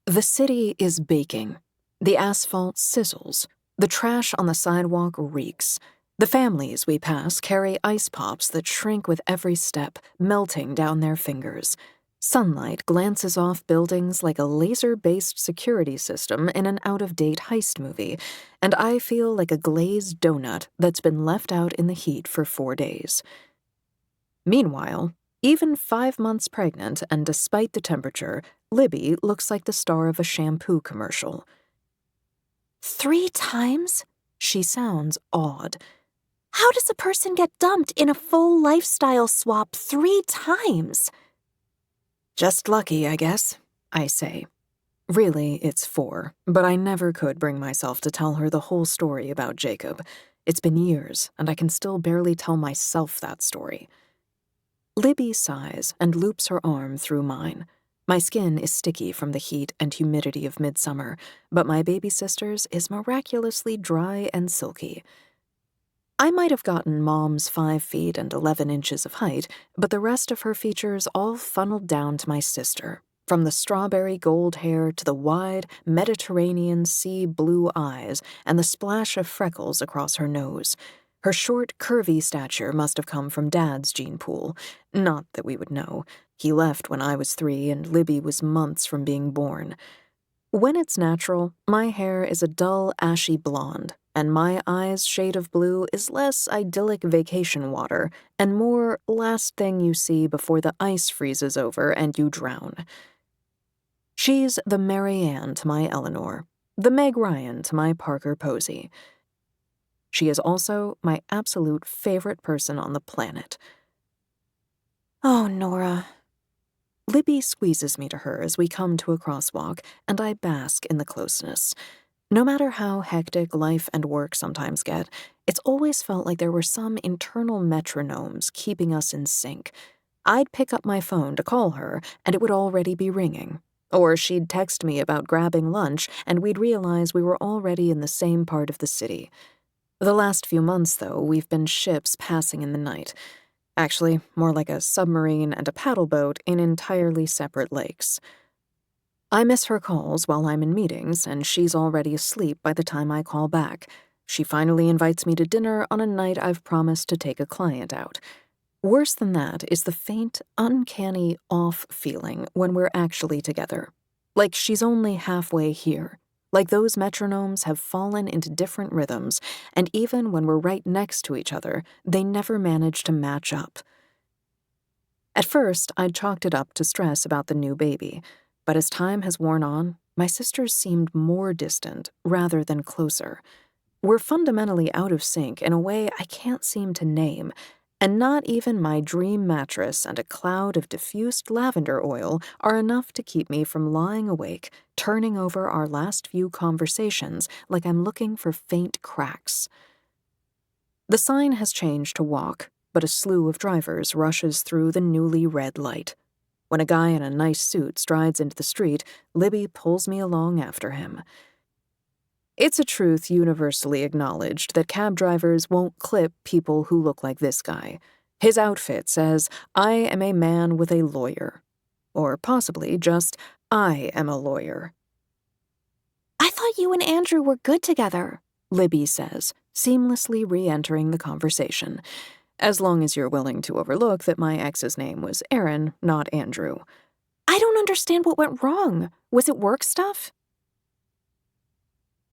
The city is baking. The asphalt sizzles. The trash on the sidewalk reeks. The families we pass carry ice pops that shrink with every step, melting down their fingers. Sunlight glances off buildings like a laser-based security system in an out-of-date heist movie, and I feel like a glazed donut that's been left out in the heat for 4 days. Meanwhile, even 5 months pregnant and despite the temperature, Libby looks like the star of a shampoo commercial. 3 times? She sounds awed. How does a person get dumped in a full lifestyle swap 3 times? Just lucky, I guess, I say. Really, it's 4, but I never could bring myself to tell her the whole story about Jacob. It's been years, and I can still barely tell myself that story. Libby sighs and loops her arm through mine. My skin is sticky from the heat and humidity of midsummer, but my baby sister's is miraculously dry and silky. I might have gotten Mom's 5 feet and 11 inches of height, but the rest of her features all funneled down to my sister, from the strawberry gold hair to the wide Mediterranean sea blue eyes and the splash of freckles across her nose. Her short, curvy stature must have come from Dad's gene pool. Not that we would know. He left when I was 3 and Libby was months from being born. When it's natural, my hair is a dull, ashy blonde, and my eyes' shade of blue is less idyllic vacation water and more last thing you see before the ice freezes over and you drown. She's the Mary Ann to my Eleanor, the Meg Ryan to my Parker Posey. She is also my absolute favorite person on the planet. Oh, Nora. Libby squeezes me to her as we come to a crosswalk, and I bask in the closeness. No matter how hectic life and work sometimes get, it's always felt like there were some internal metronomes keeping us in sync. I'd pick up my phone to call her, and it would already be ringing. Or she'd text me about grabbing lunch, and we'd realize we were already in the same part of the city. The last few months, though, we've been ships passing in the night. Actually, more like a submarine and a paddle boat in entirely separate lakes. I miss her calls while I'm in meetings, and she's already asleep by the time I call back. She finally invites me to dinner on a night I've promised to take a client out. Worse than that is the faint, uncanny off feeling when we're actually together. Like she's only halfway here. Like those metronomes have fallen into different rhythms, and even when we're right next to each other, they never manage to match up. At first, I'd chalked it up to stress about the new baby, but as time has worn on, my sisters seemed more distant rather than closer. We're fundamentally out of sync in a way I can't seem to name, and not even my dream mattress and a cloud of diffused lavender oil are enough to keep me from lying awake, turning over our last few conversations like I'm looking for faint cracks. The sign has changed to walk, but a slew of drivers rushes through the newly red light. When a guy in a nice suit strides into the street, Libby pulls me along after him. It's a truth universally acknowledged that cab drivers won't clip people who look like this guy. His outfit says, "I am a man with a lawyer." Or possibly just, "I am a lawyer." I thought you and Andrew were good together, Libby says, seamlessly re-entering the conversation. As long as you're willing to overlook that my ex's name was Aaron, not Andrew. I don't understand what went wrong. Was it work stuff?